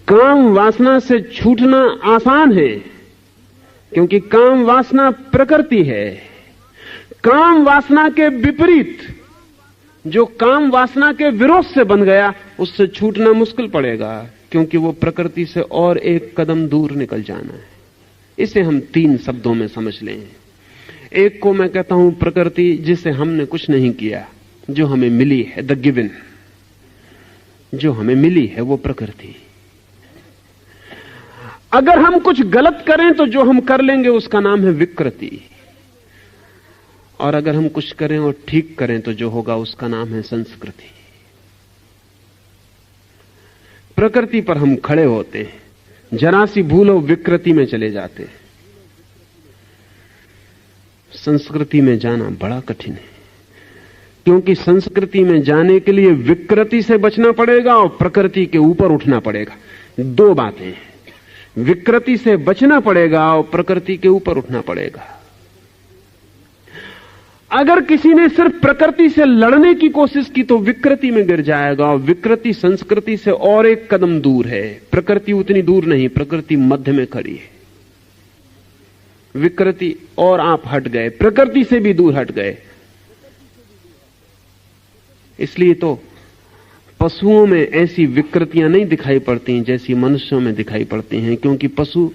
काम वासना से छूटना आसान है, क्योंकि काम वासना प्रकृति है। काम वासना के विपरीत, जो काम वासना के विरोध से बन गया, उससे छूटना मुश्किल पड़ेगा, क्योंकि वो प्रकृति से और एक कदम दूर निकल जाना है। इसे हम 3 शब्दों में समझ लें। एक को मैं कहता हूं प्रकृति, जिसे हमने कुछ नहीं किया, जो हमें मिली है, द गिवन, जो हमें मिली है वो प्रकृति। अगर हम कुछ गलत करें तो जो हम कर लेंगे उसका नाम है विकृति, और अगर हम कुछ करें और ठीक करें तो जो होगा उसका नाम है संस्कृति। प्रकृति पर हम खड़े होते हैं, जरा सी भूल हो विकृति में चले जाते हैं। संस्कृति में जाना बड़ा कठिन है, क्योंकि संस्कृति में जाने के लिए विकृति से बचना पड़ेगा और प्रकृति के ऊपर उठना पड़ेगा। 2 बातें हैं, विकृति से बचना पड़ेगा और प्रकृति के ऊपर उठना पड़ेगा। अगर किसी ने सिर्फ प्रकृति से लड़ने की कोशिश की तो विकृति में गिर जाएगा, और विकृति संस्कृति से और एक कदम दूर है। प्रकृति उतनी दूर नहीं, प्रकृति मध्य में खड़ी है। विकृति और आप हट गए, प्रकृति से भी दूर हट गए। इसलिए तो पशुओं में ऐसी विकृतियां नहीं दिखाई पड़ती जैसी मनुष्यों में दिखाई पड़ती हैं, क्योंकि पशु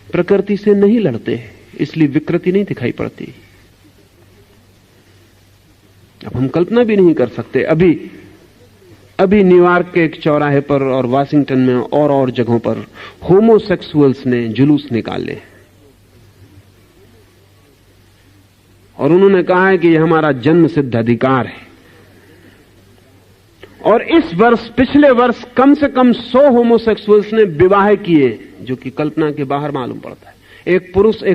प्रकृति से नहीं लड़ते, इसलिए विकृति नहीं दिखाई पड़ती। अब हम कल्पना भी नहीं कर सकते, अभी न्यूयॉर्क के एक चौराहे पर और वाशिंगटन में और जगहों पर होमोसेक्सुअल्स ने जुलूस निकाले, और उन्होंने कहा है कि यह हमारा जन्म सिद्ध अधिकार है। और इस वर्ष, पिछले वर्ष कम से कम 100 होमोसेक्सुअल्स ने विवाह किए, जो कि कल्पना के बाहर मालूम पड़ता है। एक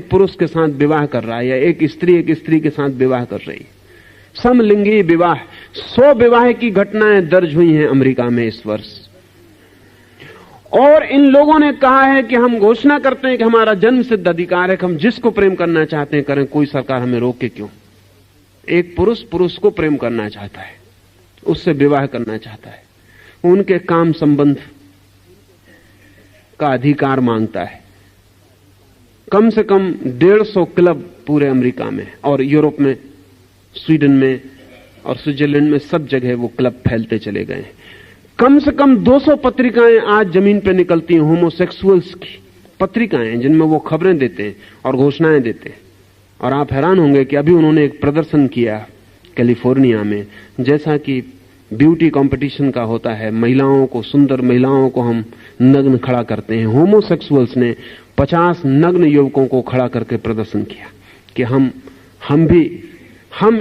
पुरुष के साथ विवाह कर रहा है, या एक स्त्री के साथ विवाह कर रही है। समलिंगी विवाह, 100 विवाह की घटनाएं दर्ज हुई हैं अमेरिका में इस वर्ष। और इन लोगों ने कहा है कि हम घोषणा करते हैं कि हमारा जन्म सिद्ध अधिकार है कि हम जिसको प्रेम करना चाहते हैं करें, कोई सरकार हमें रोके क्यों। एक पुरुष को प्रेम करना चाहता है, उससे विवाह करना चाहता है, उनके काम संबंध का अधिकार मांगता है। कम से कम 150 क्लब पूरे अमेरिका में और यूरोप में, स्वीडन में और स्विट्जरलैंड में, सब जगह वो क्लब फैलते चले गए। कम से कम 200 पत्रिकाएं आज जमीन पर निकलती हैं, होमोसेक्सुअल्स की पत्रिकाएं, जिनमें वो खबरें देते हैं और घोषणाएं देते हैं। और आप हैरान होंगे कि अभी उन्होंने एक प्रदर्शन किया कैलिफोर्निया में, जैसा कि ब्यूटी कंपटीशन का होता है, महिलाओं को, सुंदर महिलाओं को हम नग्न खड़ा करते हैं। होमोसेक्सुअल्स ने 50 नग्न युवकों को खड़ा करके प्रदर्शन किया कि हम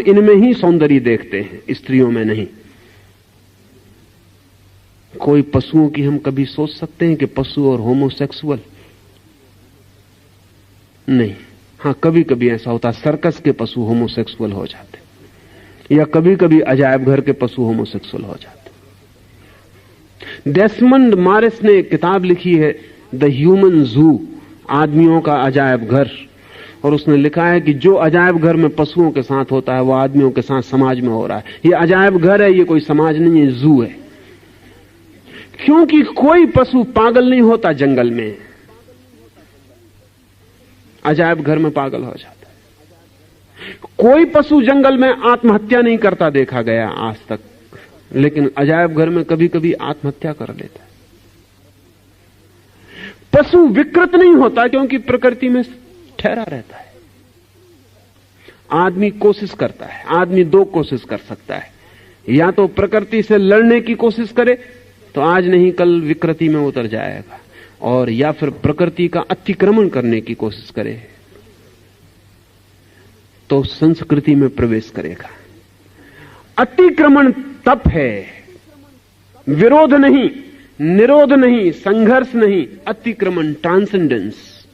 इनमें ही सौंदर्य देखते हैं, स्त्रियों में नहीं। कोई पशुओं की हम कभी सोच सकते हैं कि पशु और होमोसेक्सुअल? नहीं। हां, कभी कभी ऐसा होता, सर्कस के पशु होमोसेक्सुअल हो जाते, या कभी कभी अजायब घर के पशु होमोसेक्सुअल हो जाते। डेसमंड मॉरिस ने एक किताब लिखी है, द ह्यूमन जू, आदमियों का अजायब घर, और उसने लिखा है कि जो अजायब घर में पशुओं के साथ होता है वो आदमियों के साथ समाज में हो रहा है। ये अजायब घर है, ये कोई समाज नहीं है, जू है। क्योंकि कोई पशु पागल नहीं होता जंगल में, अजायब घर में पागल हो जाता है। कोई पशु जंगल में आत्महत्या नहीं करता देखा गया आज तक, लेकिन अजायब घर में कभी कभी आत्महत्या कर लेता है। पशु विकृत नहीं होता क्योंकि प्रकृति में ठहरा रहता है। आदमी कोशिश करता है, आदमी 2 कोशिश कर सकता है, या तो प्रकृति से लड़ने की कोशिश करे तो आज नहीं कल विकृति में उतर जाएगा, और या फिर प्रकृति का अतिक्रमण करने की कोशिश करे तो संस्कृति में प्रवेश करेगा। अतिक्रमण तप है, विरोध नहीं, निरोध नहीं, संघर्ष नहीं, अतिक्रमण, ट्रांसेंडेंस।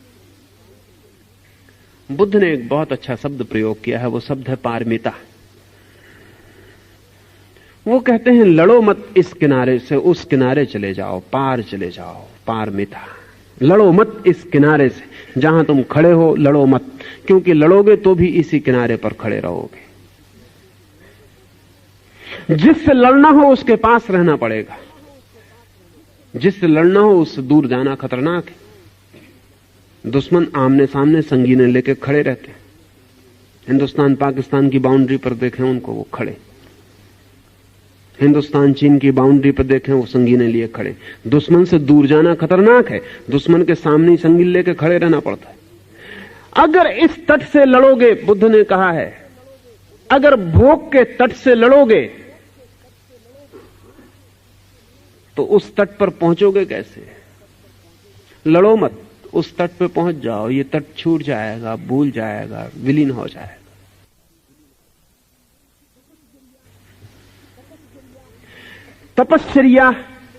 बुद्ध ने एक बहुत अच्छा शब्द प्रयोग किया है, वो शब्द है पारमिता। वो कहते हैं लड़ो मत इस किनारे से उस किनारे चले जाओ, पार चले जाओ, पारमिता। लड़ो मत इस किनारे से, जहां तुम खड़े हो लड़ो मत, क्योंकि लड़ोगे तो भी इसी किनारे पर खड़े रहोगे। जिससे लड़ना हो उसके पास रहना पड़ेगा। जिससे लड़ना हो उससे दूर जाना खतरनाक है। दुश्मन आमने सामने संगीने लेके खड़े रहते हैं। हिंदुस्तान पाकिस्तान की बाउंड्री पर देखें उनको, वो खड़े। हिंदुस्तान चीन की बाउंड्री पर देखें, वो संगीने लिए खड़े। दुश्मन से दूर जाना खतरनाक है, दुश्मन के सामने ही संगीन लेके खड़े रहना पड़ता है। अगर इस तट से लड़ोगे, बुद्ध ने कहा है, अगर भोग के तट से लड़ोगे तो उस तट पर पहुंचोगे कैसे? लड़ो मत, उस तट पे पहुंच जाओ, ये तट छूट जाएगा, भूल जाएगा, विलीन हो जाएगा। तपश्चर्या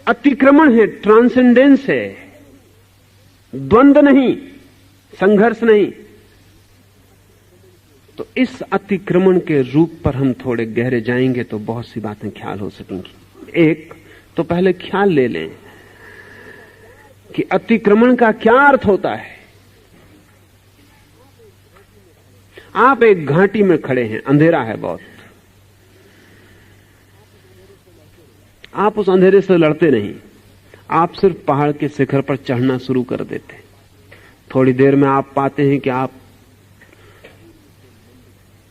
अतिक्रमण है, ट्रांसेंडेंस है, द्वंद्व नहीं, संघर्ष नहीं। तो इस अतिक्रमण के रूप पर हम थोड़े गहरे जाएंगे तो बहुत सी बातें ख्याल हो सकेंगी। एक तो पहले ख्याल ले लें कि अतिक्रमण का क्या अर्थ होता है। आप एक घाटी में खड़े हैं, अंधेरा है बहुत, आप उस अंधेरे से लड़ते नहीं, आप सिर्फ पहाड़ के शिखर पर चढ़ना शुरू कर देते। थोड़ी देर में आप पाते हैं कि आप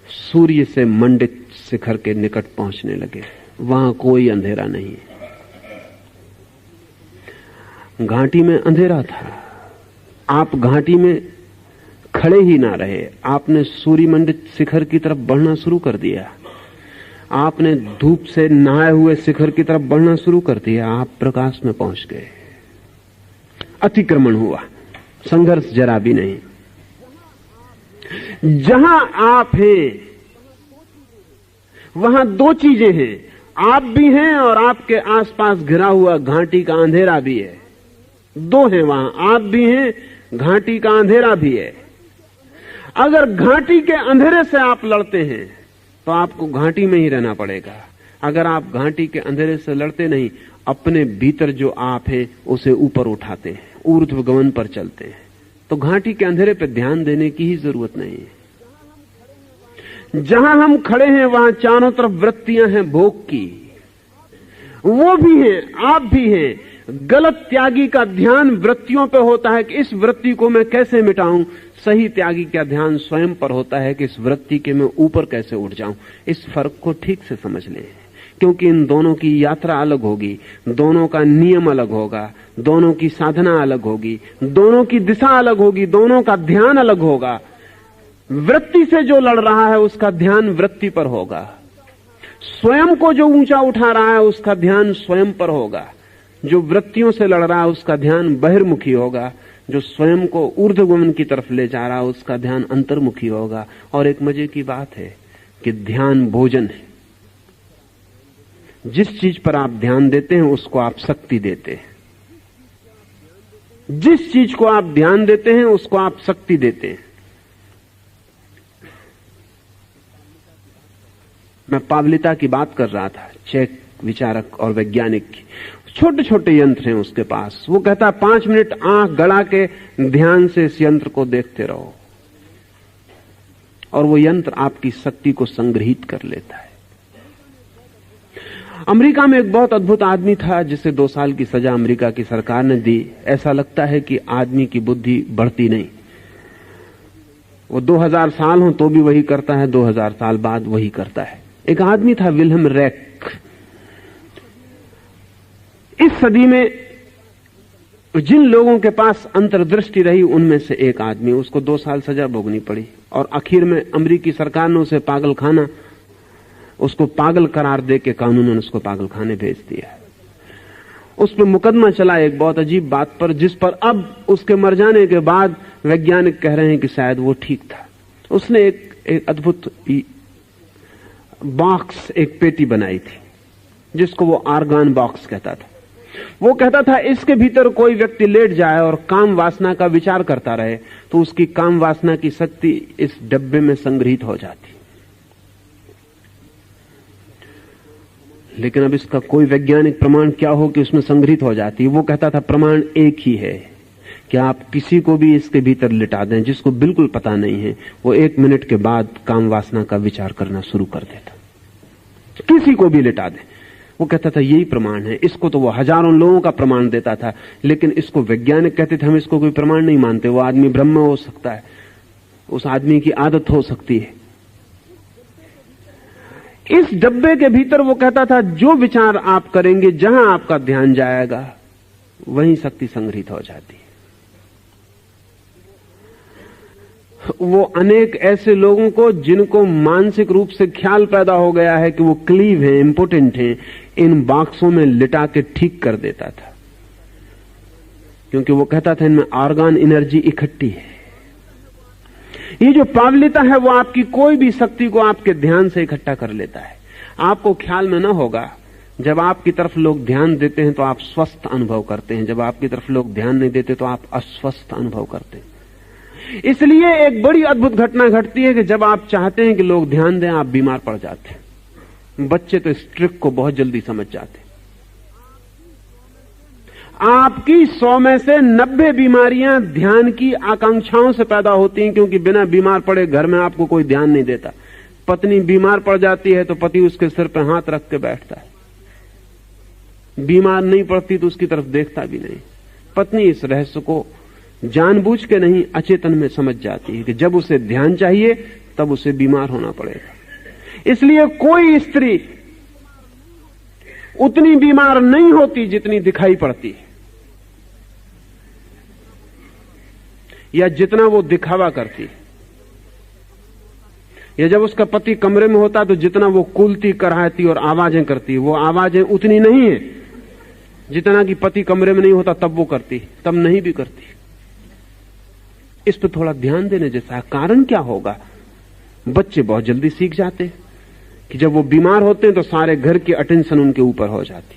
सूर्य से मंडित शिखर के निकट पहुंचने लगे। वहां कोई अंधेरा नहीं है। घाटी में अंधेरा था, आप घाटी में खड़े ही ना रहे, आपने सूर्य मंडित शिखर की तरफ बढ़ना शुरू कर दिया। आपने धूप से नहाए हुए शिखर की तरफ बढ़ना शुरू कर दिया, आप प्रकाश में पहुंच गए। अतिक्रमण हुआ, संघर्ष जरा भी नहीं। जहां आप हैं वहां दो चीजें हैं, आप भी हैं और आपके आसपास घिरा हुआ घाटी का अंधेरा भी है। दो हैं वहां, आप भी हैं, घाटी का अंधेरा भी है। अगर घाटी के अंधेरे से आप लड़ते हैं तो आपको घाटी में ही रहना पड़ेगा। अगर आप घाटी के अंधेरे से लड़ते नहीं, अपने भीतर जो आप हैं उसे ऊपर उठाते हैं, ऊर्ध्वगमन पर चलते हैं, तो घाटी के अंधेरे पर ध्यान देने की ही जरूरत नहीं है। जहां हम खड़े हैं वहां चारों तरफ वृत्तियां हैं भोग की, वो भी हैं, आप भी हैं। गलत त्यागी का ध्यान वृत्तियों पे होता है कि इस वृत्ति को मैं कैसे मिटाऊं। सही त्यागी का ध्यान स्वयं पर होता है कि इस वृत्ति के मैं ऊपर कैसे उठ जाऊं। इस फर्क को ठीक से समझ लें, क्योंकि इन दोनों की यात्रा अलग होगी, दोनों का नियम अलग होगा, दोनों की साधना अलग होगी, दोनों की दिशा अलग होगी, दोनों का ध्यान अलग होगा। वृत्ति से जो लड़ रहा है उसका ध्यान वृत्ति पर होगा, स्वयं को जो ऊंचा उठा रहा है उसका ध्यान स्वयं पर होगा, जो वृत्तियों से लड़ रहा है उसका ध्यान बहिर्मुखी होगा, जो स्वयं को ऊर्ध्वगमन की तरफ ले जा रहा है उसका ध्यान अंतर्मुखी होगा। और एक मजे की बात है कि ध्यान भोजन है। जिस चीज पर आप ध्यान देते हैं उसको आप शक्ति देते हैं, जिस चीज को आप ध्यान देते हैं उसको आप शक्ति देते हैं। मैं पावलिता की बात कर रहा था, चेक विचारक और वैज्ञानिक की। छोटे छोटे यंत्र हैं उसके पास। वो कहता है 5 मिनट आंख गड़ा के ध्यान से इस यंत्र को देखते रहो, और वो यंत्र आपकी शक्ति को संग्रहित कर लेता है। अमेरिका में एक बहुत अद्भुत आदमी था जिसे 2 साल की सजा अमेरिका की सरकार ने दी। ऐसा लगता है कि आदमी की बुद्धि बढ़ती नहीं, वो 2000 साल हो तो भी वही करता है, 2000 साल बाद वही करता है। एक आदमी था विल्हेम रेक। इस सदी में जिन लोगों के पास अंतर्दृष्टि रही उनमें से एक आदमी, उसको 2 साल सजा भोगनी पड़ी और आखिर में अमेरिकी सरकार ने उसे पागलखाना, उसको पागल करार दे के कानूनन उसको पागलखाने भेज दिया। उस पर मुकदमा चला एक बहुत अजीब बात पर, जिस पर अब उसके मर जाने के बाद वैज्ञानिक कह रहे हैं कि शायद वो ठीक था। उसने एक अद्भुत बॉक्स, एक पेटी बनाई थी जिसको वो आर्गन बॉक्स कहता था। वो कहता था इसके भीतर कोई व्यक्ति लेट जाए और काम वासना का विचार करता रहे तो उसकी काम वासना की शक्ति इस डब्बे में संग्रहित हो जाती। लेकिन अब इसका कोई वैज्ञानिक प्रमाण क्या हो कि उसमें संग्रहित हो जाती है। वो कहता था प्रमाण एक ही है कि आप किसी को भी इसके भीतर लिटा दें जिसको बिल्कुल पता नहीं है, वो 1 मिनट के बाद काम वासना का विचार करना शुरू कर देता। किसी को भी लिटा दें, वो कहता था यही प्रमाण है। इसको तो वो हजारों लोगों का प्रमाण देता था, लेकिन इसको वैज्ञानिक कहते थे हम इसको कोई प्रमाण नहीं मानते। वो आदमी ब्रह्म हो सकता है, उस आदमी की आदत हो सकती है। इस डब्बे के भीतर वो कहता था जो विचार आप करेंगे, जहां आपका ध्यान जाएगा, वहीं शक्ति संग्रहित हो जाती है। वो अनेक ऐसे लोगों को जिनको मानसिक रूप से ख्याल पैदा हो गया है कि वो क्लीव हैं, इंपोर्टेंट हैं, इन बॉक्सों में लिटा के ठीक कर देता था, क्योंकि वो कहता था इनमें आर्गन एनर्जी इकट्ठी है। ये जो पावलिता है वो आपकी कोई भी शक्ति को आपके ध्यान से इकट्ठा कर लेता है। आपको ख्याल में न होगा, जब आपकी तरफ लोग ध्यान देते हैं तो आप स्वस्थ अनुभव करते हैं, जब आपकी तरफ लोग ध्यान नहीं देते तो आप अस्वस्थ अनुभव करते हैं। इसलिए एक बड़ी अद्भुत घटना घटती है कि जब आप चाहते हैं कि लोग ध्यान दें, आप बीमार पड़ जाते हैं। बच्चे तो इस ट्रिक को बहुत जल्दी समझ जाते हैं। आपकी 100 में से 90 बीमारियां ध्यान की आकांक्षाओं से पैदा होती हैं, क्योंकि बिना बीमार पड़े घर में आपको कोई ध्यान नहीं देता। पत्नी बीमार पड़ जाती है तो पति उसके सिर पर हाथ रख के बैठता है, बीमार नहीं पड़ती तो उसकी तरफ देखता भी नहीं। पत्नी इस रहस्य को जानबूझ के नहीं, अचेतन में समझ जाती है कि जब उसे ध्यान चाहिए तब उसे बीमार होना पड़ेगा। इसलिए कोई स्त्री उतनी बीमार नहीं होती जितनी दिखाई पड़ती है, या जितना वो दिखावा करती है। या जब उसका पति कमरे में होता तो जितना वो कुलती, कराहती और आवाजें करती, वो आवाजें उतनी नहीं है जितना कि पति कमरे में नहीं होता तब वो करती, तब नहीं भी करती। इस पर थोड़ा ध्यान देने जैसा। कारण क्या होगा? बच्चे बहुत जल्दी सीख जाते हैं कि जब वो बीमार होते हैं तो सारे घर की अटेंशन उनके ऊपर हो जाती।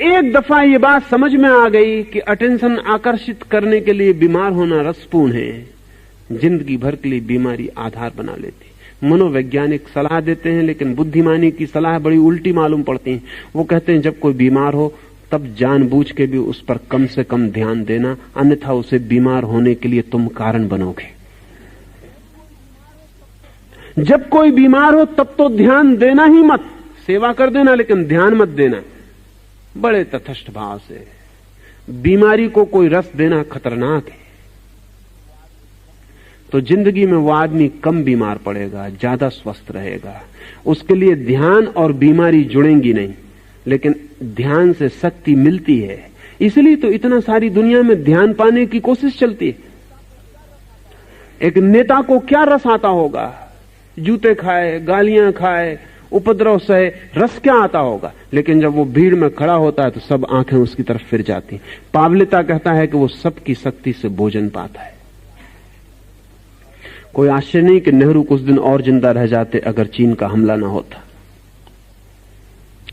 एक दफा ये बात समझ में आ गई कि अटेंशन आकर्षित करने के लिए बीमार होना रसपूर्ण है, जिंदगी भर के लिए बीमारी आधार बना लेती। मनोवैज्ञानिक सलाह देते हैं, लेकिन बुद्धिमानी की सलाह बड़ी उल्टी मालूम पड़ती है। वो कहते हैं जब कोई बीमार हो तब जानबूझ के भी उस पर कम से कम ध्यान देना, अन्यथा उसे बीमार होने के लिए तुम कारण बनोगे। जब कोई बीमार हो तब तो ध्यान देना ही मत, सेवा कर देना लेकिन ध्यान मत देना। बड़े तटस्थ भाव से बीमारी को कोई रस देना खतरनाक है। तो जिंदगी में वो आदमी कम बीमार पड़ेगा, ज्यादा स्वस्थ रहेगा। उसके लिए ध्यान और बीमारी जुड़ेंगी नहीं, लेकिन ध्यान से शक्ति मिलती है। इसलिए तो इतना सारी दुनिया में ध्यान पाने की कोशिश चलती है। एक नेता को क्या रस आता होगा? जूते खाए, गालियां खाए, उपद्रव सहे, रस क्या आता होगा? लेकिन जब वो भीड़ में खड़ा होता है तो सब आंखें उसकी तरफ फिर जाती। पावलिता कहता है कि वो सबकी शक्ति से भोजन पाता है। कोई आश्चर्य नहीं कि नेहरू कुछ दिन और जिंदा रह जाते अगर चीन का हमला ना होता।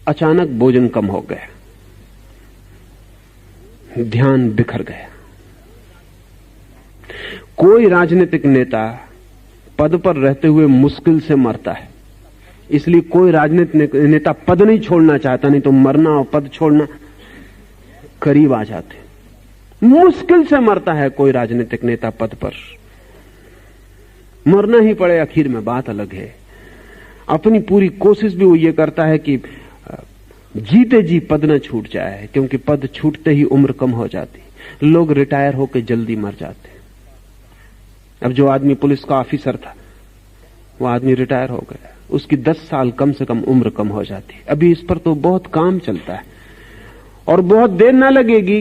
अचानक भोजन कम हो गया, ध्यान बिखर गया। कोई राजनीतिक नेता पद पर रहते हुए मुश्किल से मरता है, इसलिए कोई राजनीतिक नेता पद नहीं छोड़ना चाहता, नहीं तो मरना और पद छोड़ना करीब आ जाते। मुश्किल से मरता है कोई राजनीतिक नेता पद पर, मरना ही पड़े आखिर में, बात अलग है। अपनी पूरी कोशिश भी वो ये करता है कि जीते जी पद न छूट जाए, क्योंकि पद छूटते ही उम्र कम हो जाती, लोग रिटायर होकर जल्दी मर जाते। अब जो आदमी पुलिस का ऑफिसर था वो आदमी रिटायर हो गया, उसकी 10 साल कम से कम उम्र कम हो जाती। अभी इस पर तो बहुत काम चलता है और बहुत देर ना लगेगी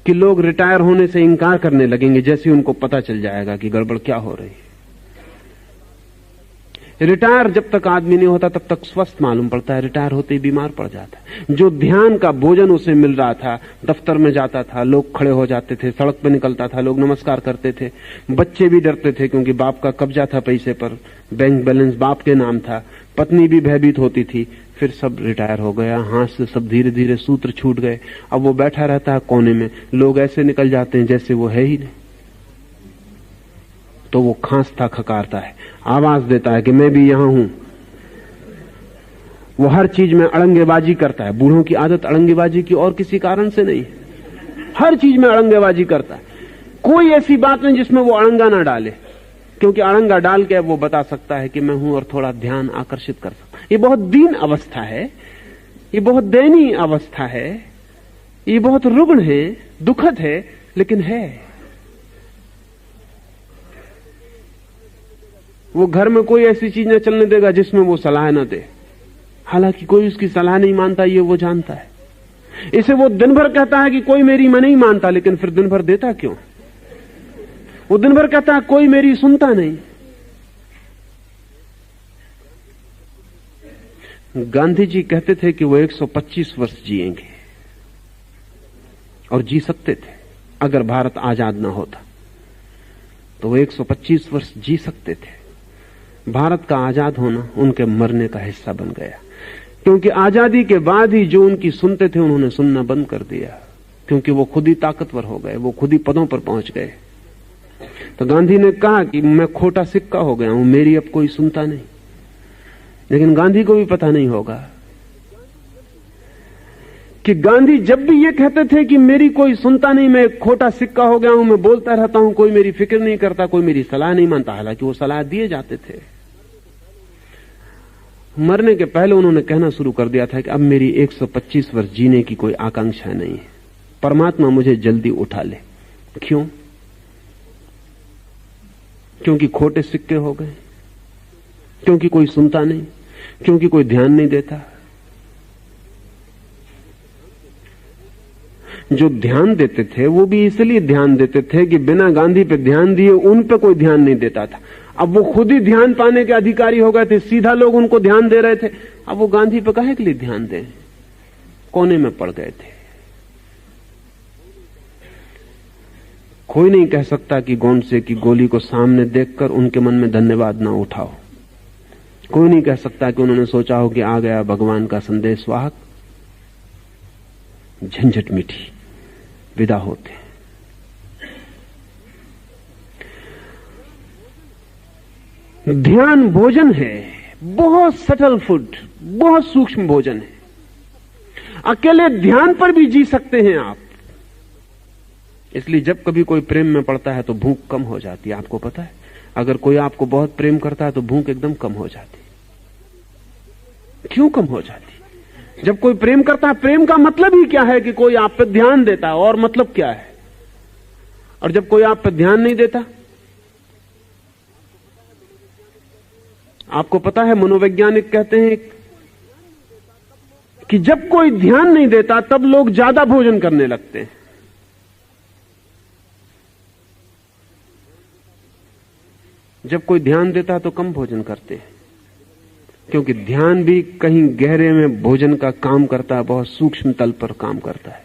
कि लोग रिटायर होने से इंकार करने लगेंगे जैसे उनको पता चल जाएगा कि गड़बड़ क्या हो रही है। रिटायर जब तक आदमी नहीं होता तब तक स्वस्थ मालूम पड़ता है, रिटायर होते ही बीमार पड़ जाता है। जो ध्यान का भोजन उसे मिल रहा था, दफ्तर में जाता था, लोग खड़े हो जाते थे, सड़क पे निकलता था, लोग नमस्कार करते थे, बच्चे भी डरते थे क्योंकि बाप का कब्जा था पैसे पर, बैंक बैलेंस बाप के नाम था, पत्नी भी भयभीत होती थी। फिर सब रिटायर हो गया, हाथ से सब धीरे धीरे सूत्र छूट गए। अब वो बैठा रहता है कोने में, लोग ऐसे निकल जाते हैं जैसे वो है ही नहीं। तो वो खांसता खकारता है, आवाज देता है कि मैं भी यहां हूं। वो हर चीज में अड़ंगेबाजी करता है। बूढ़ों की आदत अड़ंगेबाजी की और किसी कारण से नहीं, हर चीज में अड़ंगेबाजी करता है। कोई ऐसी बात नहीं जिसमें वो अड़ंगा ना डाले, क्योंकि अड़ंगा डाल के वो बता सकता है कि मैं हूं और थोड़ा ध्यान आकर्षित कर सकता। ये बहुत दीन अवस्था है, ये बहुत दयनीय अवस्था है, ये बहुत रुग्ण है, दुखद है, लेकिन है। वो घर में कोई ऐसी चीज न चलने देगा जिसमें वो सलाह न दे, हालांकि कोई उसकी सलाह नहीं मानता, ये वो जानता है। इसे वो दिन भर कहता है कि कोई मेरी मैं नहीं मानता, लेकिन फिर दिन भर देता क्यों? वो दिन भर कहता है कोई मेरी सुनता नहीं। गांधी जी कहते थे कि वो 125 वर्ष जिएंगे, और जी सकते थे। अगर भारत आजाद ना होता तो वो 125 वर्ष जी सकते थे। भारत का आजाद होना उनके मरने का हिस्सा बन गया, क्योंकि आजादी के बाद ही जो उनकी सुनते थे उन्होंने सुनना बंद कर दिया, क्योंकि वो खुद ही ताकतवर हो गए, वो खुद ही पदों पर पहुंच गए। तो गांधी ने कहा कि मैं खोटा सिक्का हो गया हूं, मेरी अब कोई सुनता नहीं। लेकिन गांधी को भी पता नहीं होगा कि गांधी जब भी ये कहते थे कि मेरी कोई सुनता नहीं, मैं खोटा सिक्का हो गया हूं, मैं बोलता रहता हूं, कोई मेरी फिक्र नहीं करता, कोई मेरी सलाह नहीं मानता, हालांकि वो सलाह दिए जाते थे। मरने के पहले उन्होंने कहना शुरू कर दिया था कि अब मेरी 125 वर्ष जीने की कोई आकांक्षा नहीं है, परमात्मा मुझे जल्दी उठा ले। क्यों? क्योंकि खोटे सिक्के हो गए, क्योंकि कोई सुनता नहीं, क्योंकि कोई ध्यान नहीं देता। जो ध्यान देते थे वो भी इसलिए ध्यान देते थे कि बिना गांधी पे ध्यान दिए उन पे कोई ध्यान नहीं देता था। अब वो खुद ही ध्यान पाने के अधिकारी हो गए थे, सीधा लोग उनको ध्यान दे रहे थे। अब वो गांधी पे काहे के लिए ध्यान दें? कोने में पड़ गए थे। कोई नहीं कह सकता कि गोंडसे की गोली को सामने देखकर उनके मन में धन्यवाद ना उठाओ। कोई नहीं कह सकता कि उन्होंने सोचा हो कि आ गया भगवान का संदेशवाहक, झंझट मिटी, विदा होते। ध्यान भोजन है, बहुत सटल फूड, बहुत सूक्ष्म भोजन है। अकेले ध्यान पर भी जी सकते हैं आप। इसलिए जब कभी कोई प्रेम में पड़ता है तो भूख कम हो जाती है। आपको पता है, अगर कोई आपको बहुत प्रेम करता है तो भूख एकदम कम हो जाती। क्यों कम हो जाती? जब कोई प्रेम करता है, प्रेम का मतलब ही क्या है कि कोई आप पर ध्यान देता है, और मतलब क्या है? और जब कोई आप पर ध्यान नहीं देता, आपको पता है मनोवैज्ञानिक कहते हैं कि जब कोई ध्यान नहीं देता तब लोग ज्यादा भोजन करने लगते हैं। जब कोई ध्यान देता है तो कम भोजन करते हैं, क्योंकि ध्यान भी कहीं गहरे में भोजन का काम करता है, बहुत सूक्ष्म तल पर काम करता है।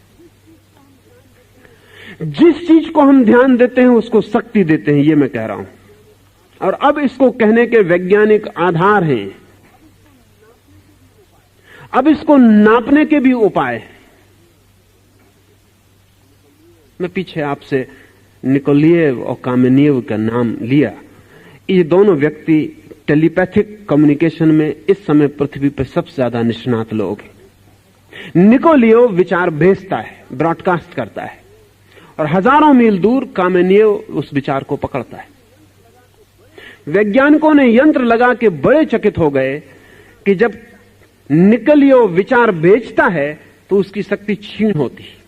जिस चीज को हम ध्यान देते हैं उसको शक्ति देते हैं, ये मैं कह रहा हूं। और अब इसको कहने के वैज्ञानिक आधार हैं, अब इसको नापने के भी उपाय हैं। मैं पीछे आपसे निकोलिएव और कामेनिएव का नाम लिया। ये दोनों व्यक्ति टेलीपैथिक कम्युनिकेशन में इस समय पृथ्वी पर सबसे ज्यादा निष्णात लोग हैं। निकोलिएव विचार भेजता है, ब्रॉडकास्ट करता है, और हजारों मील दूर कामेनिएव उस विचार को पकड़ता है। वैज्ञानिकों ने यंत्र लगा के बड़े चकित हो गए कि जब निकोलिएव विचार भेजता है तो उसकी शक्ति क्षीण होती है।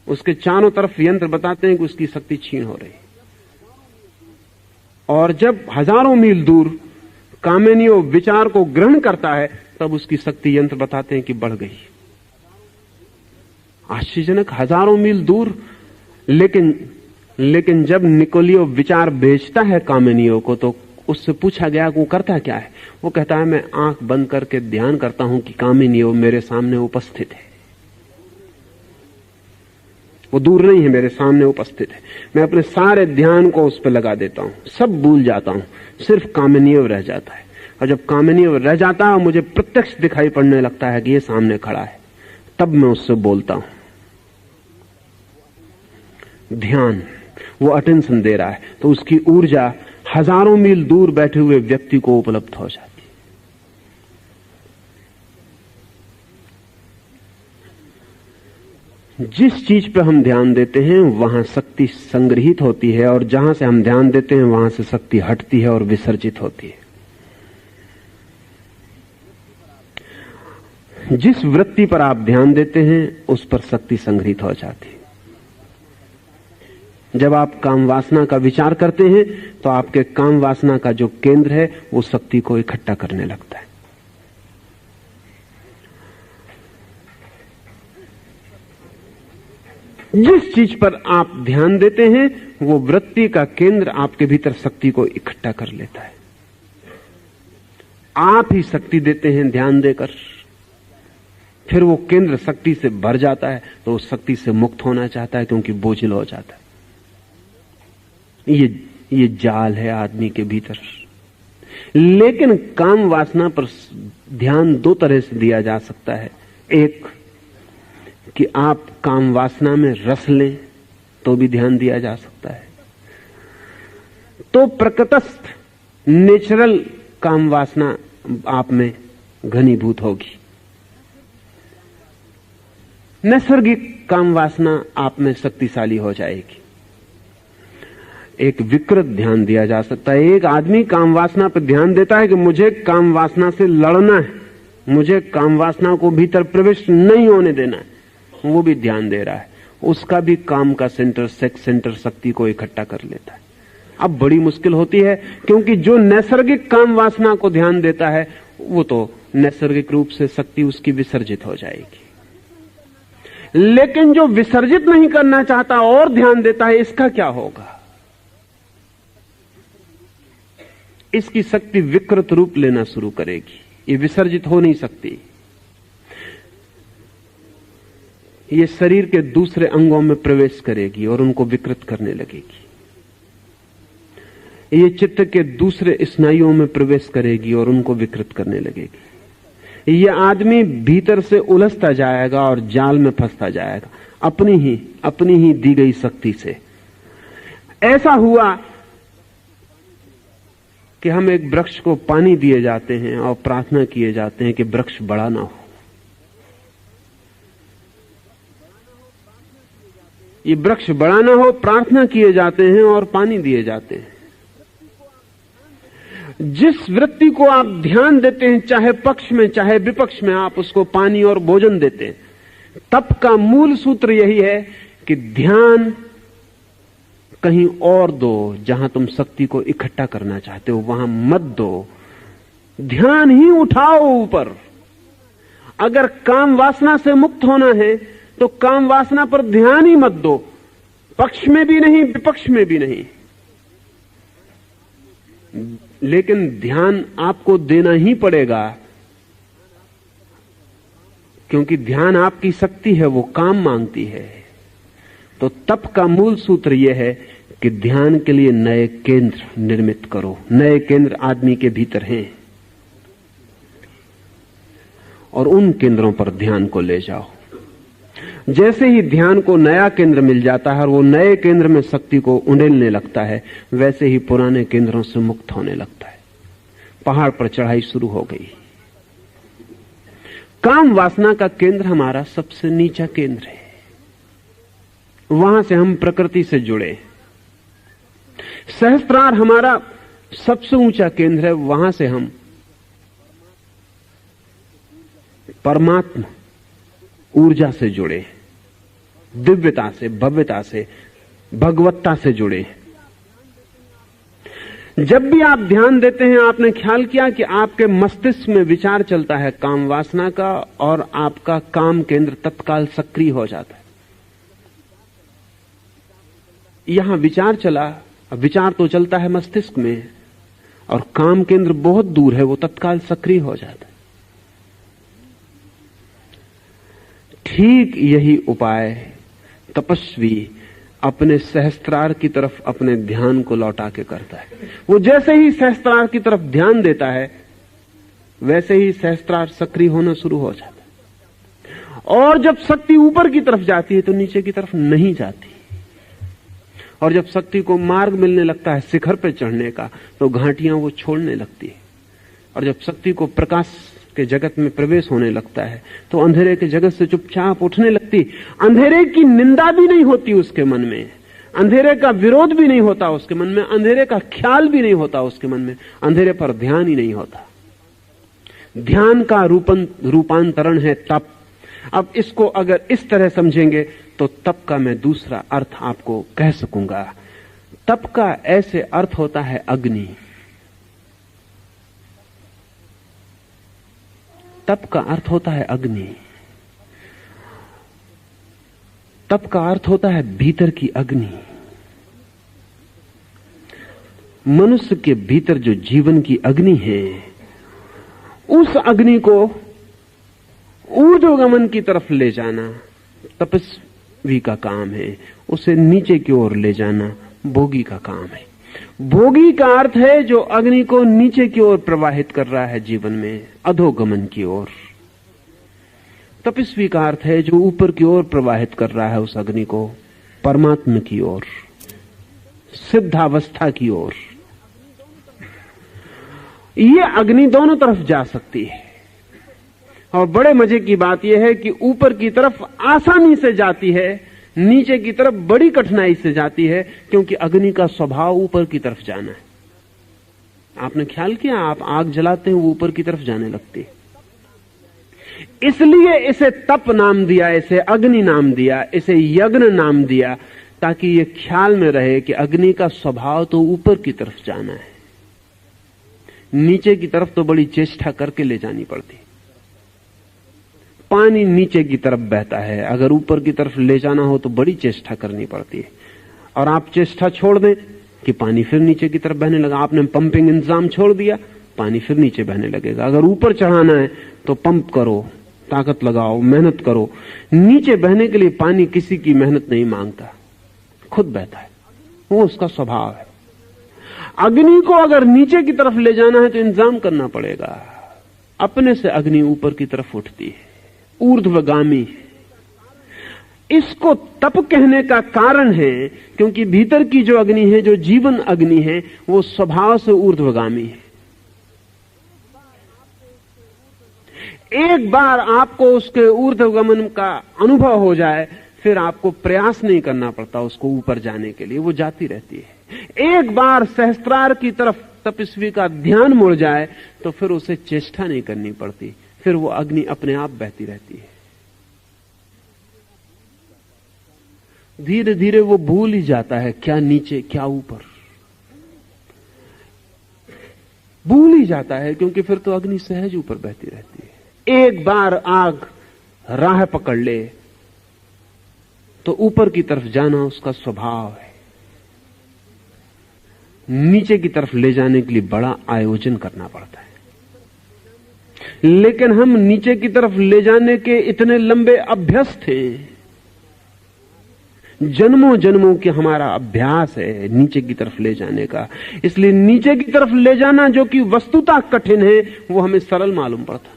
उसके चारों तरफ यंत्र बताते हैं कि उसकी शक्ति क्षीण हो रही है। और जब हजारों मील दूर कामेनिएव विचार को ग्रहण करता है तब उसकी शक्ति यंत्र बताते हैं कि बढ़ गई। आश्चर्यजनक, हजारों मील दूर। लेकिन जब निकोलिएव विचार भेजता है कामेनिएव को तो उससे पूछा गया वो करता क्या है? वो कहता है मैं आंख बंद करके ध्यान करता हूं कि कामेनिएव मेरे सामने उपस्थित है। वो दूर नहीं है, मेरे सामने उपस्थित है। मैं अपने सारे ध्यान को उस पर लगा देता हूं, सब भूल जाता हूं, सिर्फ कामेनिएव रह जाता है। और जब कामेनिएव रह जाता है मुझे प्रत्यक्ष दिखाई पड़ने लगता है कि ये सामने खड़ा है, तब मैं उससे बोलता हूं। ध्यान, वो अटेंशन दे रहा है तो उसकी ऊर्जा हजारों मील दूर बैठे हुए व्यक्ति को उपलब्ध हो जाती। जिस चीज पे हम ध्यान देते हैं वहां शक्ति संग्रहित होती है, और जहां से हम ध्यान देते हैं वहां से शक्ति हटती है और विसर्जित होती है। जिस वृत्ति पर आप ध्यान देते हैं उस पर शक्ति संग्रहित हो जाती है। जब आप काम वासना का विचार करते हैं तो आपके काम वासना का जो केंद्र है वो शक्ति को इकट्ठा करने लगता है। जिस चीज पर आप ध्यान देते हैं वो वृत्ति का केंद्र आपके भीतर शक्ति को इकट्ठा कर लेता है। आप ही शक्ति देते हैं ध्यान देकर, फिर वो केंद्र शक्ति से भर जाता है तो उस शक्ति से मुक्त होना चाहता है क्योंकि बोझिल हो जाता है। ये जाल है आदमी के भीतर। लेकिन काम वासना पर ध्यान दो तरह से दिया जा सकता है। एक कि आप काम वासना में रस लें तो भी ध्यान दिया जा सकता है। तो प्रकृतस्थ नेचुरल काम वासना आप में घनीभूत होगी, नैसर्गिक काम वासना आप में शक्तिशाली हो जाएगी। एक विकृत ध्यान दिया जा सकता है। एक आदमी काम वासना पर ध्यान देता है कि मुझे काम वासना से लड़ना है, मुझे काम वासना को भीतर प्रविष्ट नहीं होने देना है, वो भी ध्यान दे रहा है। उसका भी काम का सेंटर, सेक्स सेंटर शक्ति को इकट्ठा कर लेता है। अब बड़ी मुश्किल होती है क्योंकि जो नैसर्गिक काम वासना को ध्यान देता है वो तो नैसर्गिक रूप से शक्ति उसकी विसर्जित हो जाएगी। लेकिन जो विसर्जित नहीं करना चाहता और ध्यान देता है, इसका क्या होगा? इसकी शक्ति विकृत रूप लेना शुरू करेगी। ये विसर्जित हो नहीं सकती। ये शरीर के दूसरे अंगों में प्रवेश करेगी और उनको विकृत करने लगेगी। ये चित्त के दूसरे स्नायुओं में प्रवेश करेगी और उनको विकृत करने लगेगी। ये आदमी भीतर से उलझता जाएगा और जाल में फंसता जाएगा अपनी ही दी गई शक्ति से। ऐसा हुआ कि हम एक वृक्ष को पानी दिए जाते हैं और प्रार्थना किए जाते हैं कि वृक्ष बड़ा ना हो। ये वृक्ष बड़ा ना हो, प्रार्थना किए जाते हैं और पानी दिए जाते हैं। जिस वृत्ति को आप ध्यान देते हैं, चाहे पक्ष में चाहे विपक्ष में, आप उसको पानी और भोजन देते हैं। तप का मूल सूत्र यही है कि ध्यान कहीं और दो, जहां तुम शक्ति को इकट्ठा करना चाहते हो वहां मत दो। ध्यान ही उठाओ ऊपर। अगर काम वासना से मुक्त होना है तो काम वासना पर ध्यान ही मत दो, पक्ष में भी नहीं विपक्ष में भी नहीं। लेकिन ध्यान आपको देना ही पड़ेगा क्योंकि ध्यान आपकी शक्ति है, वो काम मांगती है। तो तप का मूल सूत्र यह है कि ध्यान के लिए नए केंद्र निर्मित करो। नए केंद्र आदमी के भीतर हैं और उन केंद्रों पर ध्यान को ले जाओ। जैसे ही ध्यान को नया केंद्र मिल जाता है और वो नए केंद्र में शक्ति को उंडेलने लगता है, वैसे ही पुराने केंद्रों से मुक्त होने लगता है। पहाड़ पर चढ़ाई शुरू हो गई। काम वासना का केंद्र हमारा सबसे नीचा केंद्र है। वहां से हम प्रकृति से जुड़े। सहस्त्रार हमारा सबसे ऊंचा केंद्र है। वहां से हम परमात्मा ऊर्जा से जुड़े, दिव्यता से, भव्यता से, भगवत्ता से जुड़े। जब भी आप ध्यान देते हैं, आपने ख्याल किया कि आपके मस्तिष्क में विचार चलता है काम वासना का और आपका काम केंद्र तत्काल सक्रिय हो जाता है। यहां विचार चला, विचार तो चलता है मस्तिष्क में और काम केंद्र बहुत दूर है, वो तत्काल सक्रिय हो जाता है। ठीक यही उपाय तपस्वी अपने सहस्त्रार की तरफ अपने ध्यान को लौटा के करता है। वो जैसे ही सहस्त्रार की तरफ ध्यान देता है, वैसे ही सहस्त्रार सक्रिय होना शुरू हो जाता है। और जब शक्ति ऊपर की तरफ जाती है तो नीचे की तरफ नहीं जाती। और जब शक्ति को मार्ग मिलने लगता है शिखर पर चढ़ने का, तो घाटियां वो छोड़ने लगती है। और जब शक्ति को प्रकाश के जगत में प्रवेश होने लगता है तो अंधेरे के जगत से चुपचाप उठने लगती। अंधेरे की निंदा भी नहीं होती उसके मन में, अंधेरे का विरोध भी नहीं होता उसके मन में, अंधेरे का ख्याल भी नहीं होता उसके मन में, अंधेरे पर ध्यान ही नहीं होता। ध्यान का रूपांतरण है तप। अब इसको अगर इस तरह समझेंगे तो तप का मैं दूसरा अर्थ आपको कह सकूंगा। तप का ऐसे अर्थ होता है अग्नि। तप का अर्थ होता है अग्नि। तप का अर्थ होता है भीतर की अग्नि। मनुष्य के भीतर जो जीवन की अग्नि है, उस अग्नि को ऊर्ध्वगमन की तरफ ले जाना तपस्वी का काम है। उसे नीचे की ओर ले जाना भोगी का काम है। भोगी का अर्थ है जो अग्नि को नीचे की ओर प्रवाहित कर रहा है जीवन में, अधोगमन की ओर। तपस्वी का अर्थ है जो ऊपर की ओर प्रवाहित कर रहा है उस अग्नि को, परमात्मा की ओर, सिद्धावस्था की ओर। ये अग्नि दोनों तरफ जा सकती है। और बड़े मजे की बात यह है कि ऊपर की तरफ आसानी से जाती है, नीचे की तरफ बड़ी कठिनाई से जाती है, क्योंकि अग्नि का स्वभाव ऊपर की तरफ जाना है। आपने ख्याल किया, आप आग जलाते हैं वो ऊपर की तरफ जाने लगती है। इसलिए इसे तप नाम दिया, इसे अग्नि नाम दिया, इसे यज्ञ नाम दिया, ताकि ये ख्याल में रहे कि अग्नि का स्वभाव तो ऊपर की तरफ जाना है, नीचे की तरफ तो बड़ी चेष्टा करके ले जानी पड़ती। पानी नीचे की तरफ बहता है, अगर ऊपर की तरफ ले जाना हो तो बड़ी चेष्टा करनी पड़ती है। और आप चेष्टा छोड़ दें कि पानी फिर नीचे की तरफ बहने लगा। आपने पंपिंग इंतजाम छोड़ दिया, पानी फिर नीचे बहने लगेगा। अगर ऊपर चढ़ाना है तो पंप करो, ताकत लगाओ, मेहनत करो। नीचे बहने के लिए पानी किसी की मेहनत नहीं मांगता, खुद बहता है, वो उसका स्वभाव है। अग्नि को अगर नीचे की तरफ ले जाना है तो इंतजाम करना पड़ेगा। अपने से अग्नि ऊपर की तरफ उठती है, ऊर्ध्वगामी। इसको तप कहने का कारण है क्योंकि भीतर की जो अग्नि है, जो जीवन अग्नि है, वो स्वभाव से ऊर्ध्वगामी है। एक बार आपको उसके ऊर्ध्वगमन का अनुभव हो जाए, फिर आपको प्रयास नहीं करना पड़ता उसको ऊपर जाने के लिए, वो जाती रहती है। एक बार सहस्त्रार की तरफ तपस्वी का ध्यान मुड़ जाए तो फिर उसे चेष्टा नहीं करनी पड़ती, फिर वो अग्नि अपने आप बहती रहती है। धीरे धीरे वो भूल ही जाता है क्या नीचे क्या ऊपर, भूल ही जाता है, क्योंकि फिर तो अग्नि सहज ऊपर बहती रहती है। एक बार आग राह पकड़ ले तो ऊपर की तरफ जाना उसका स्वभाव है। नीचे की तरफ ले जाने के लिए बड़ा आयोजन करना पड़ता है। लेकिन हम नीचे की तरफ ले जाने के इतने लंबे अभ्यस्त हैं, जन्मों जन्मों के हमारा अभ्यास है नीचे की तरफ ले जाने का। इसलिए नीचे की तरफ ले जाना जो कि वस्तुतः कठिन है, वो हमें सरल मालूम पड़ता।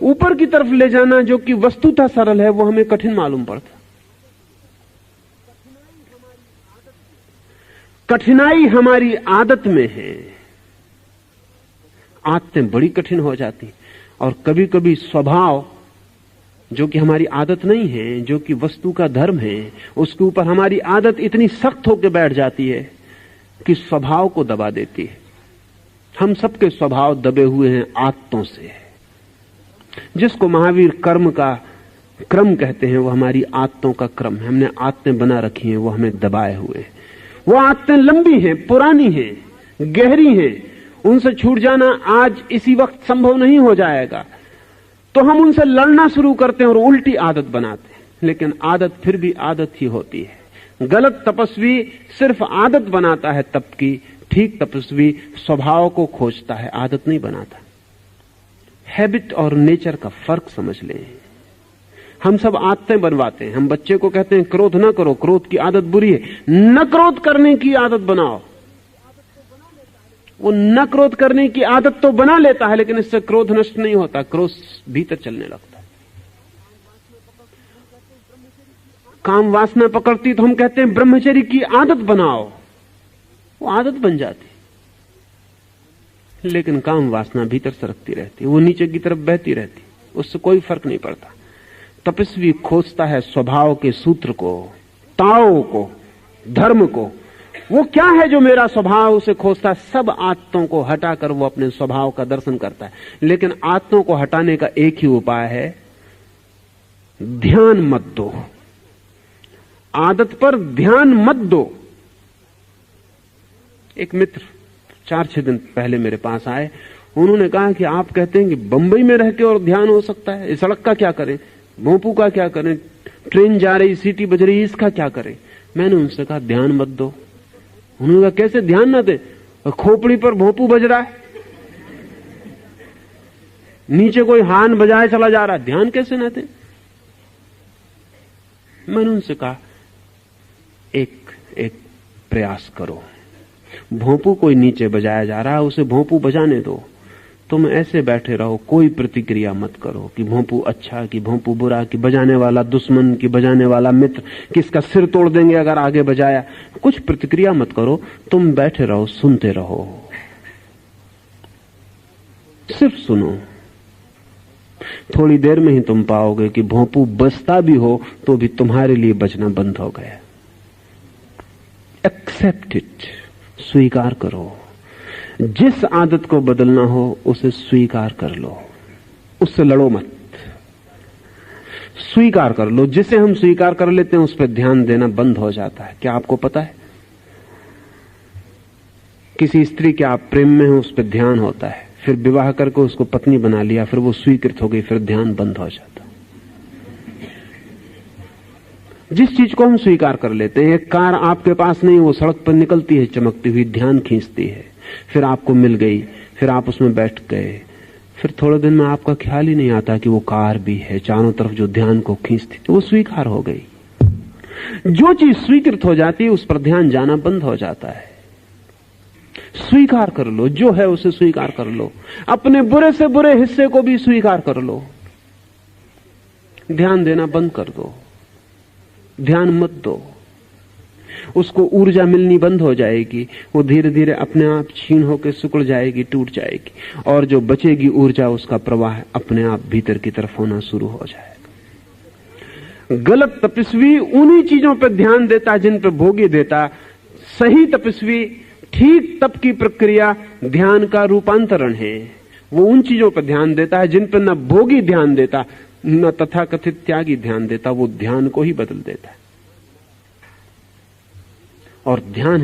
ऊपर की तरफ ले जाना जो कि वस्तुतः सरल है, वो हमें कठिन मालूम पड़ता। कठिनाई हमारी आदत में है। आदतें बड़ी कठिन हो जाती, और कभी कभी स्वभाव जो कि हमारी आदत नहीं है, जो कि वस्तु का धर्म है, उसके ऊपर हमारी आदत इतनी सख्त होकर बैठ जाती है कि स्वभाव को दबा देती है। हम सबके स्वभाव दबे हुए हैं आदतों से। जिसको महावीर कर्म का क्रम कहते हैं, वो हमारी आदतों का क्रम है। हमने आदतें बना रखी हैं, वो हमें दबाए हुए हैं। वो आदतें लंबी हैं, पुरानी हैं, गहरी हैं। उनसे छूट जाना आज इसी वक्त संभव नहीं हो जाएगा, तो हम उनसे लड़ना शुरू करते हैं और उल्टी आदत बनाते हैं। लेकिन आदत फिर भी आदत ही होती है। गलत तपस्वी सिर्फ आदत बनाता है तप की, ठीक तपस्वी स्वभाव को खोजता है, आदत नहीं बनाता। हैबिट और नेचर का फर्क समझ लें। हम सब आदतें बनवाते हैं। हम बच्चे को कहते हैं क्रोध न करो, क्रोध की आदत बुरी है। न क्रोध करने की आदत बनाओ। वो न क्रोध करने की आदत तो बना लेता है, लेकिन इससे क्रोध नष्ट नहीं होता, क्रोध भीतर चलने लगता है। काम वासना पकड़ती तो हम कहते हैं ब्रह्मचर्य की आदत बनाओ, वो आदत बन जाती। लेकिन काम वासना भीतर सरकती रहती, वो नीचे की तरफ बहती रहती, उससे कोई फर्क नहीं पड़ता। तपस्वी खोजता है स्वभाव के सूत्र को, ताओ को, धर्म को, वो क्या है जो मेरा स्वभाव उसे खोजता है? सब आदतों को हटाकर वो अपने स्वभाव का दर्शन करता है। लेकिन आदतों को हटाने का एक ही उपाय है, ध्यान मत दो। आदत पर ध्यान मत दो। एक मित्र 4-6 दिन पहले मेरे पास आए, उन्होंने कहा कि आप कहते हैं कि बंबई में रह के और ध्यान हो सकता है, इस सड़क का क्या करें, भोंपू का क्या करें, ट्रेन जा रही, सीटी बज रही, इसका क्या करें? मैंने उनसे कहा ध्यान मत दो। उन्होंने कहा कैसे ध्यान ना दे? खोपड़ी पर भोंपू बज रहा है, नीचे कोई हान बजाए चला जा रहा है, ध्यान कैसे ना दे? मैंने उनसे कहा एक प्रयास करो। भोंपू कोई नीचे बजाया जा रहा है, उसे भोंपू बजाने दो। तुम ऐसे बैठे रहो, कोई प्रतिक्रिया मत करो कि भोंपू अच्छा कि भोंपू बुरा, कि बजाने वाला दुश्मन कि बजाने वाला मित्र, किसका सिर तोड़ देंगे अगर आगे बजाया। कुछ प्रतिक्रिया मत करो, तुम बैठे रहो, सुनते रहो, सिर्फ सुनो। थोड़ी देर में ही तुम पाओगे कि भोंपू बजता भी हो तो भी तुम्हारे लिए बजना बंद हो गया। एक्सेप्ट इट, स्वीकार करो। जिस आदत को बदलना हो उसे स्वीकार कर लो, उससे लड़ो मत, स्वीकार कर लो। जिसे हम स्वीकार कर लेते हैं उस पर ध्यान देना बंद हो जाता है। क्या आपको पता है, किसी स्त्री के आप प्रेम में हो उस पर ध्यान होता है, फिर विवाह करके उसको पत्नी बना लिया, फिर वो स्वीकृत हो गई, फिर ध्यान बंद हो जाता। जिस चीज को हम स्वीकार कर लेते हैं, एक कार आपके पास नहीं, वो सड़क पर निकलती है चमकती हुई, ध्यान खींचती है, फिर आपको मिल गई, फिर आप उसमें बैठ गए, फिर थोड़े दिन में आपका ख्याल ही नहीं आता कि वो कार भी है चारों तरफ जो ध्यान को खींचती थी, वो स्वीकार हो गई। जो चीज स्वीकृत हो जाती है उस पर ध्यान जाना बंद हो जाता है। स्वीकार कर लो, जो है उसे स्वीकार कर लो। अपने बुरे से बुरे हिस्से को भी स्वीकार कर लो। ध्यान देना बंद कर दो, ध्यान मत दो। उसको ऊर्जा मिलनी बंद हो जाएगी, वो धीरे धीरे अपने आप छीन होकर सिकुड़ जाएगी, टूट जाएगी, और जो बचेगी ऊर्जा उसका प्रवाह अपने आप भीतर की तरफ होना शुरू हो जाएगा। गलत तपस्वी उन्हीं चीजों पर ध्यान देता जिन पर भोगी देता। सही तपस्वी ठीक तप की प्रक्रिया ध्यान का रूपांतरण है। वो उन चीजों पर ध्यान देता है जिन पर न भोगी ध्यान देता न तथाकथित त्यागी ध्यान देता, वो ध्यान को ही बदल देता है। और ध्यान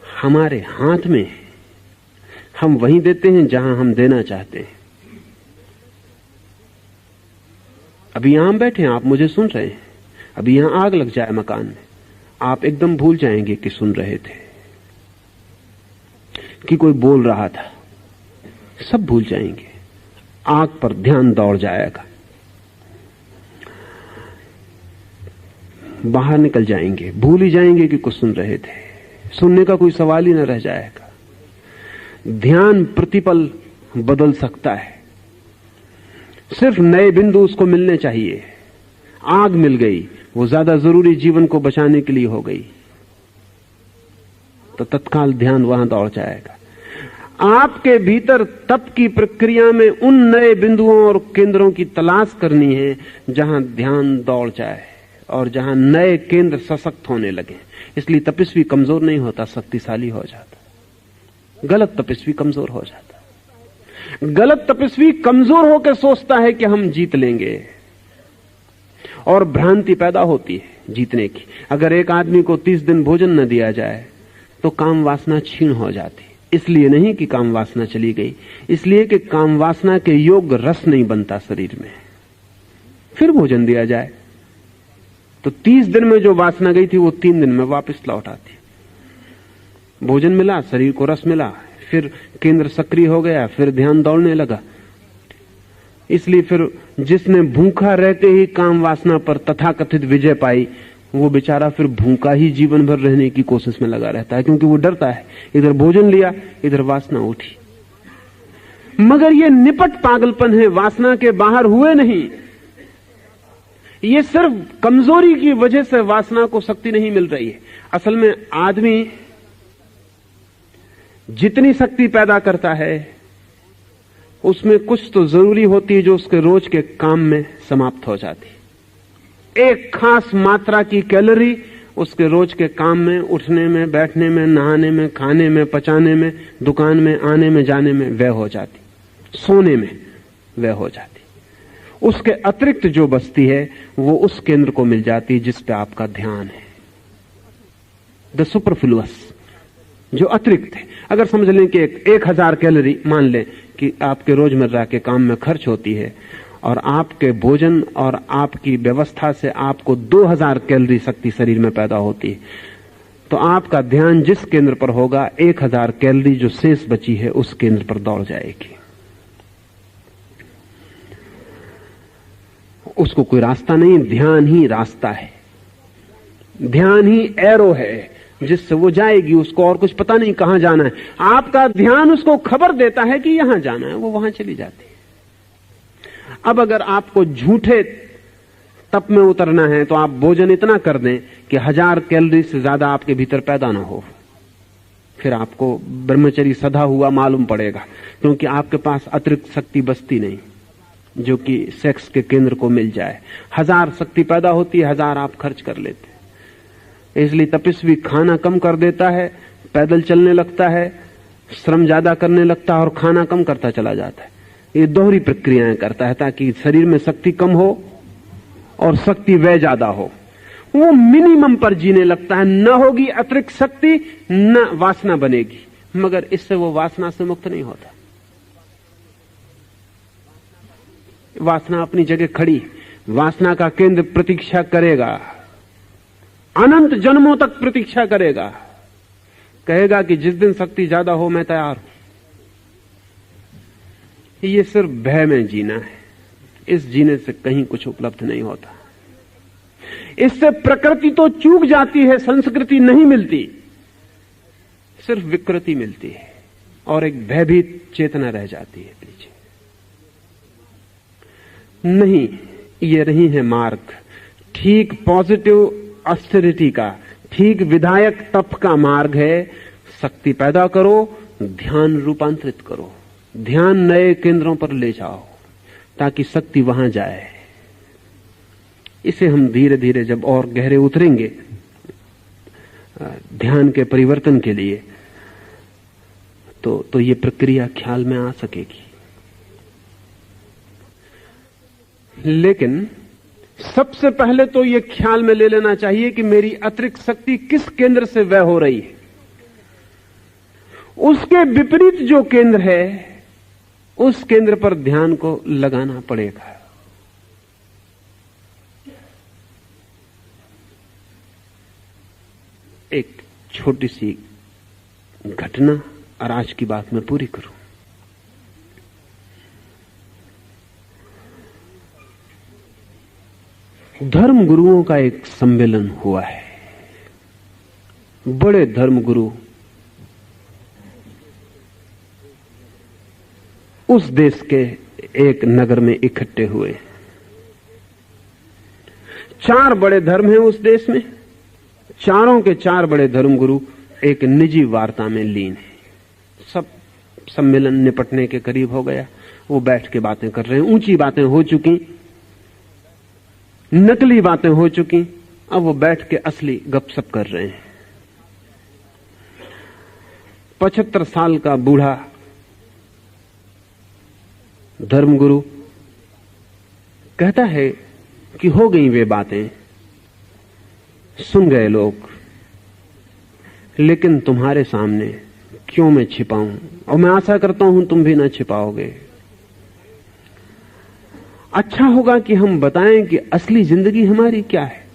हमारे हाथ में है, हम वहीं देते हैं जहां हम देना चाहते हैं। अभी यहां बैठे हैं, आप मुझे सुन रहे हैं, अभी यहां आग लग जाए मकान में, आप एकदम भूल जाएंगे कि सुन रहे थे, कि कोई बोल रहा था, सब भूल जाएंगे। आग पर ध्यान दौड़ जाएगा, बाहर निकल जाएंगे, भूल ही जाएंगे कि कुछ सुन रहे थे, सुनने का कोई सवाल ही न रह जाएगा। ध्यान प्रतिपल बदल सकता है, सिर्फ नए बिंदु उसको मिलने चाहिए। आग मिल गई, वो ज्यादा जरूरी जीवन को बचाने के लिए हो गई, तो तत्काल ध्यान वहां दौड़ जाएगा। आपके भीतर तप की प्रक्रिया में उन नए बिंदुओं और केंद्रों की तलाश करनी है जहां ध्यान दौड़ जाए और जहां नए केंद्र सशक्त होने लगे। इसलिए तपस्वी कमजोर नहीं होता, शक्तिशाली हो जाता। गलत तपस्वी कमजोर हो जाता। गलत तपस्वी कमजोर होकर सोचता है कि हम जीत लेंगे, और भ्रांति पैदा होती है जीतने की। अगर एक आदमी को 30 दिन भोजन न दिया जाए तो काम वासना क्षीण हो जाती। इसलिए नहीं कि काम वासना चली गई, इसलिए कि काम वासना के योग्य रस नहीं बनता शरीर में। फिर भोजन दिया जाए तो 30 दिन में जो वासना गई थी वो 3 दिन में वापस लौट आती। भोजन मिला, शरीर को रस मिला, फिर केंद्र सक्रिय हो गया, फिर ध्यान दौड़ने लगा। इसलिए फिर जिसने भूखा रहते ही काम वासना पर तथाकथित विजय पाई, वो बेचारा फिर भूखा ही जीवन भर रहने की कोशिश में लगा रहता है, क्योंकि वो डरता है। इधर भोजन लिया, इधर वासना उठी। मगर ये निपट पागलपन है, वासना के बाहर हुए नहीं। ये सिर्फ कमजोरी की वजह से वासना को शक्ति नहीं मिल रही है। असल में आदमी जितनी शक्ति पैदा करता है उसमें कुछ तो जरूरी होती है जो उसके रोज के काम में समाप्त हो जाती। एक खास मात्रा की कैलोरी उसके रोज के काम में, उठने में, बैठने में, नहाने में, खाने में, पचाने में, दुकान में आने में जाने में व्यय हो जाती, सोने में व्यय हो जाती। उसके अतिरिक्त जो बचती है वो उस केंद्र को मिल जाती है जिस पे आपका ध्यान है, द सुपरफ्लुअस, जो अतिरिक्त है। अगर समझ लें कि 1000 कैलोरी मान लें कि आपके रोजमर्रा के काम में खर्च होती है और आपके भोजन और आपकी व्यवस्था से आपको 2000 कैलोरी शक्ति शरीर में पैदा होती है, तो आपका ध्यान जिस केंद्र पर होगा 1000 कैलोरी जो शेष बची है उस केंद्र पर दौड़ जाएगी। उसको कोई रास्ता नहीं, ध्यान ही रास्ता है, ध्यान ही एरो है जिससे वो जाएगी। उसको और कुछ पता नहीं कहां जाना है, आपका ध्यान उसको खबर देता है कि यहां जाना है, वो वहां चली जाती है। अब अगर आपको झूठे तप में उतरना है तो आप भोजन इतना कर दें कि 1000 कैलोरी से ज्यादा आपके भीतर पैदा ना हो, फिर आपको ब्रह्मचर्य सधा हुआ मालूम पड़ेगा, क्योंकि आपके पास अतिरिक्त शक्ति बचती नहीं जो कि सेक्स के केंद्र को मिल जाए। 1000 शक्ति पैदा होती है, 1000 आप खर्च कर लेते। इसलिए तपस्वी खाना कम कर देता है, पैदल चलने लगता है, श्रम ज्यादा करने लगता है और खाना कम करता चला जाता है। ये दोहरी प्रक्रियाएं करता है ताकि शरीर में शक्ति कम हो और शक्ति व्यय ज्यादा हो। वो मिनिमम पर जीने लगता है, न होगी अतिरिक्त शक्ति न वासना बनेगी, मगर इससे वो वासना से मुक्त नहीं होता। वासना अपनी जगह खड़ी, वासना का केंद्र प्रतीक्षा करेगा, अनंत जन्मों तक प्रतीक्षा करेगा, कहेगा कि जिस दिन शक्ति ज्यादा हो मैं तैयार हूं। ये सिर्फ भय में जीना है, इस जीने से कहीं कुछ उपलब्ध नहीं होता। इससे प्रकृति तो चूक जाती है, संस्कृति नहीं मिलती, सिर्फ विकृति मिलती है और एक भयभीत चेतना रह जाती है पीछे। नहीं, ये नहीं है मार्ग ठीक पॉजिटिव ऑस्टेरिटी का, ठीक विधायक तप का मार्ग है। शक्ति पैदा करो, ध्यान रूपांतरित करो, ध्यान नए केंद्रों पर ले जाओ ताकि शक्ति वहां जाए। इसे हम धीरे धीरे जब और गहरे उतरेंगे ध्यान के परिवर्तन के लिए तो ये प्रक्रिया ख्याल में आ सकेगी। लेकिन सबसे पहले तो ये ख्याल में ले लेना चाहिए कि मेरी अतिरिक्त शक्ति किस केंद्र से व्यय हो रही है। उसके विपरीत जो केंद्र है उस केंद्र पर ध्यान को लगाना पड़ेगा। एक छोटी सी घटना और आज की बात मैं पूरी करूं। धर्म गुरुओं का एक सम्मेलन हुआ है। बड़े धर्म गुरु उस देश के एक नगर में इकट्ठे हुए। 4 बड़े धर्म हैं उस देश में, चारों के 4 बड़े धर्म गुरु एक निजी वार्ता में लीन है। सब सम्मेलन निपटने के करीब हो गया, वो बैठ के बातें कर रहे हैं। ऊंची बातें हो चुकी, नकली बातें हो चुकी, अब वो बैठ के असली गपशप कर रहे हैं। 75 साल का बूढ़ा धर्मगुरु कहता है कि हो गई वे बातें, सुन गए लोग, लेकिन तुम्हारे सामने क्यों मैं छिपाऊं, और मैं आशा करता हूं तुम भी ना छिपाओगे। अच्छा होगा कि हम बताएं कि असली जिंदगी हमारी क्या है।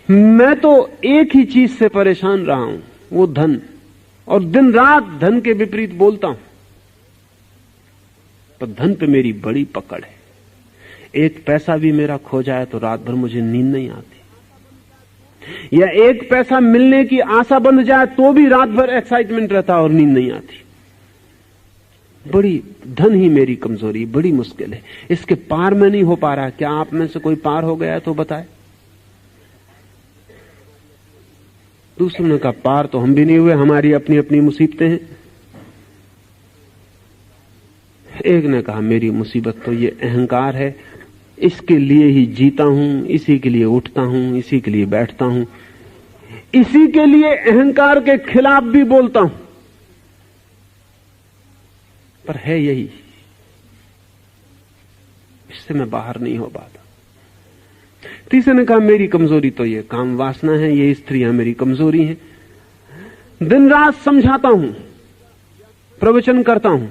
मैं तो एक ही चीज से परेशान रहा हूं, वो धन, और दिन रात धन के विपरीत बोलता हूं, पर धन पे मेरी बड़ी पकड़ है। एक पैसा भी मेरा खो जाए तो रात भर मुझे नींद नहीं आती, या एक पैसा मिलने की आशा बन जाए तो भी रात भर एक्साइटमेंट रहता और नींद नहीं आती। बड़ी धन ही मेरी कमजोरी, बड़ी मुश्किल है, इसके पार में नहीं हो पा रहा। क्या आप में से कोई पार हो गया तो बताए। दूसरों ने कहा पार तो हम भी नहीं हुए, हमारी अपनी अपनी मुसीबतें हैं। एक ने कहा मेरी मुसीबत तो ये अहंकार है इसके लिए ही जीता हूं, इसी के लिए उठता हूं, इसी के लिए बैठता हूं, इसी के लिए अहंकार के खिलाफ भी बोलता हूं। पर है यही, इससे मैं बाहर नहीं हो पाता। तीसरे ने कहा मेरी कमजोरी तो ये काम वासना है, ये स्त्रियां मेरी कमजोरी हैं। दिन रात समझाता हूं, प्रवचन करता हूं,